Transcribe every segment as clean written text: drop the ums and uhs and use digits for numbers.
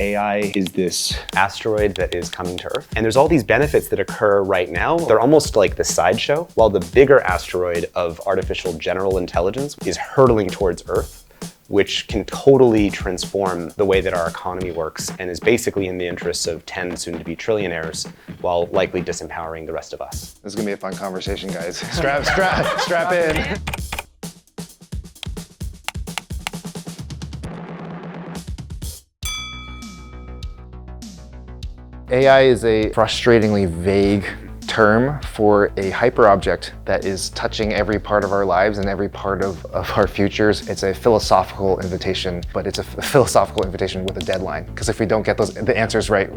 AI is this asteroid that is coming to Earth. And there's all these benefits that occur right now. They're almost like the sideshow, while the bigger asteroid of artificial general intelligence is hurtling towards Earth, which can totally transform the way that our economy works and is basically in the interests of 10 soon-to-be trillionaires while likely disempowering the rest of us. This is gonna be a fun conversation, guys. Strap in. AI is a frustratingly vague term for a hyperobject that is touching every part of our lives and every part of our futures. It's a philosophical invitation, but it's a philosophical invitation with a deadline. Because if we don't get the answers right,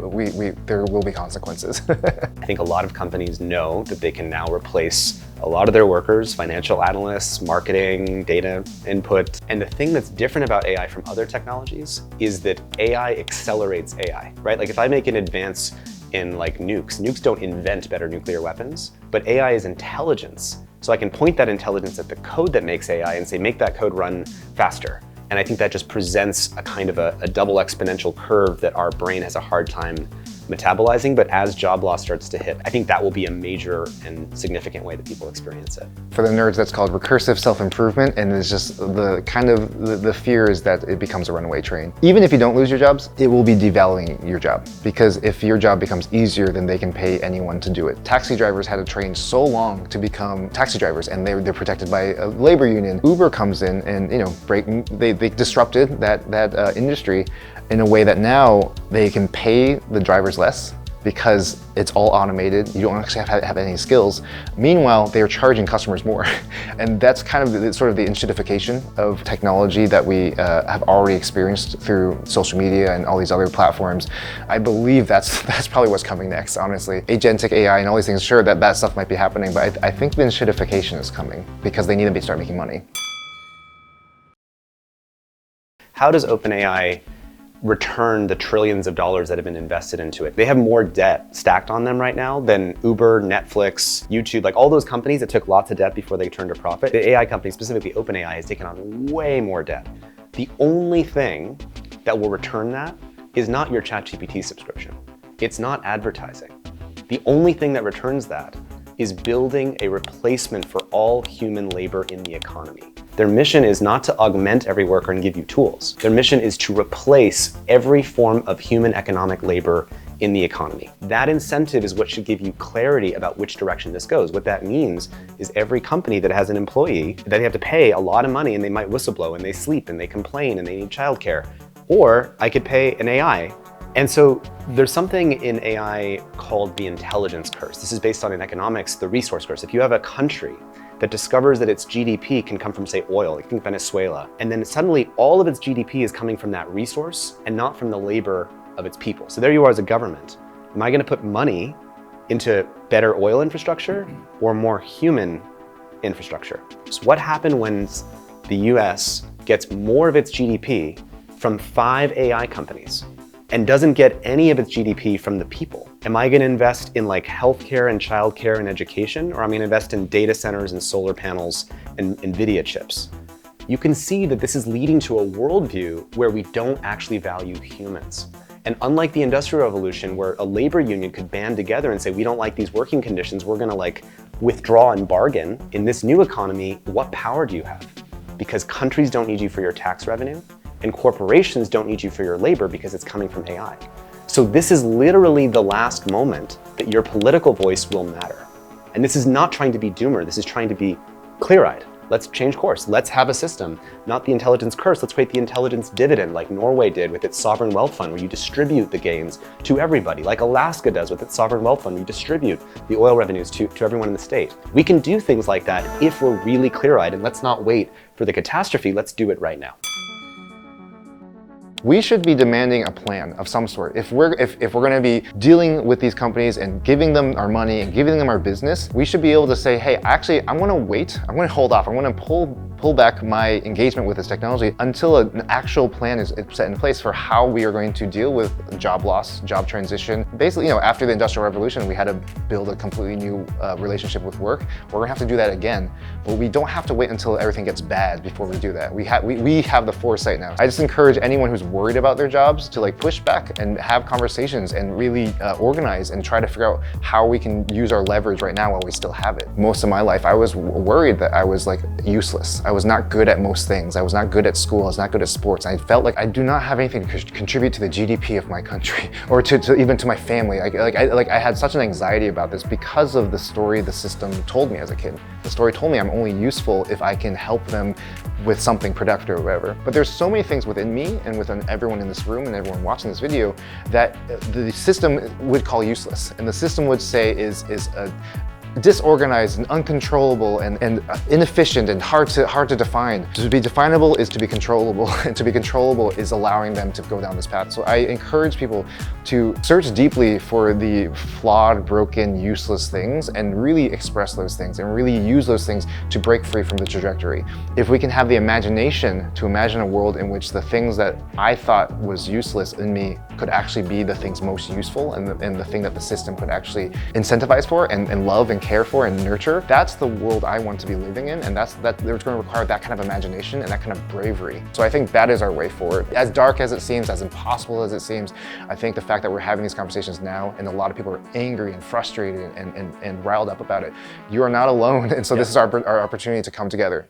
there will be consequences. I think a lot of companies know that they can now replace a lot of their workers, financial analysts, marketing, data input. And the thing that's different about AI from other technologies is that AI accelerates AI, right? Like if I make an advance in like nukes don't invent better nuclear weapons, but AI is intelligence. So I can point that intelligence at the code that makes AI and say, make that code run faster. And I think that just presents a kind of a double exponential curve that our brain has a hard time metabolizing, but as job loss starts to hit, I think that will be a major and significant way that people experience it. For the nerds, that's called recursive self-improvement, and it's just the fear is that it becomes a runaway train. Even if you don't lose your jobs, it will be devaluing your job, because if your job becomes easier, then they can pay anyone to do it. Taxi drivers had to train so long to become taxi drivers, and they're protected by a labor union. Uber comes in and they disrupted that industry in a way that now they can pay the drivers less because it's all automated. You don't actually have any skills. Meanwhile, they're charging customers more. And that's kind of the enshittification of technology that we have already experienced through social media and all these other platforms. I believe that's probably what's coming next, honestly. Agentic AI and all these things, sure, that stuff might be happening, but I think the enshittification is coming because they need to start making money. How does OpenAI return the trillions of dollars that have been invested into it? They have more debt stacked on them right now than Uber, Netflix, YouTube, like all those companies that took lots of debt before they turned a profit. The AI company, specifically OpenAI, has taken on way more debt. The only thing that will return that is not your ChatGPT subscription. It's not advertising. The only thing that returns that is building a replacement for all human labor in the economy. Their mission is not to augment every worker and give you tools. Their mission is to replace every form of human economic labor in the economy. That incentive is what should give you clarity about which direction this goes. What that means is every company that has an employee that they have to pay a lot of money and they might whistleblow and they sleep and they complain and they need childcare, or I could pay an AI. And so there's something in AI called the intelligence curse. This is based on in economics, the resource curse. If you have a country that discovers that its GDP can come from, say, oil, like think Venezuela, and then suddenly all of its GDP is coming from that resource and not from the labor of its people. So there you are as a government. Am I gonna put money into better oil infrastructure or more human infrastructure? So what happened when the US gets more of its GDP from 5 AI companies and doesn't get any of its GDP from the people? Am I gonna invest in like healthcare and childcare and education, or am I gonna invest in data centers and solar panels and NVIDIA chips? You can see that this is leading to a worldview where we don't actually value humans. And unlike the Industrial Revolution, where a labor union could band together and say, we don't like these working conditions, we're gonna like withdraw and bargain, in this new economy, what power do you have? Because countries don't need you for your tax revenue, and corporations don't need you for your labor because it's coming from AI. So this is literally the last moment that your political voice will matter. And this is not trying to be doomer, this is trying to be clear-eyed. Let's change course, let's have a system, not the intelligence curse, let's create the intelligence dividend like Norway did with its sovereign wealth fund, where you distribute the gains to everybody, like Alaska does with its sovereign wealth fund, you distribute the oil revenues to everyone in the state. We can do things like that if we're really clear-eyed, and let's not wait for the catastrophe, let's do it right now. We should be demanding a plan of some sort. If we're going to be dealing with these companies and giving them our money and giving them our business, we should be able to say, hey, actually, I'm going to wait. I'm going to hold off. I'm going to pull pull back my engagement with this technology until an actual plan is set in place for how we are going to deal with job loss, job transition. Basically, after the Industrial Revolution, we had to build a completely new relationship with work. We're gonna have to do that again, but we don't have to wait until everything gets bad before we do that. We have the foresight now. I just encourage anyone who's worried about their jobs to push back and have conversations and really organize and try to figure out how we can use our leverage right now while we still have it. Most of my life, I was worried that I was useless. I was not good at most things. I was not good at school. I was not good at sports. I felt like I do not have anything to contribute to the GDP of my country or to even to my family. I had such an anxiety about this because of the story the system told me as a kid. The story told me I'm only useful if I can help them with something productive or whatever. But there's so many things within me and within everyone in this room and everyone watching this video that the system would call useless. And the system would say is disorganized and uncontrollable and inefficient and hard to define. To be definable is to be controllable, and to be controllable is allowing them to go down this path. So I encourage people to search deeply for the flawed, broken, useless things and really express those things and really use those things to break free from the trajectory. If we can have the imagination to imagine a world in which the things that I thought was useless in me could actually be the things most useful and the thing that the system could actually incentivize for and love and care for and nurture, that's the world I want to be living in, and there's going to require that kind of imagination and that kind of bravery. So I think that is our way forward. As dark as it seems, as impossible as it seems, I think the fact that we're having these conversations now and a lot of people are angry and frustrated and riled up about it, you are not alone, and so this is our opportunity to come together.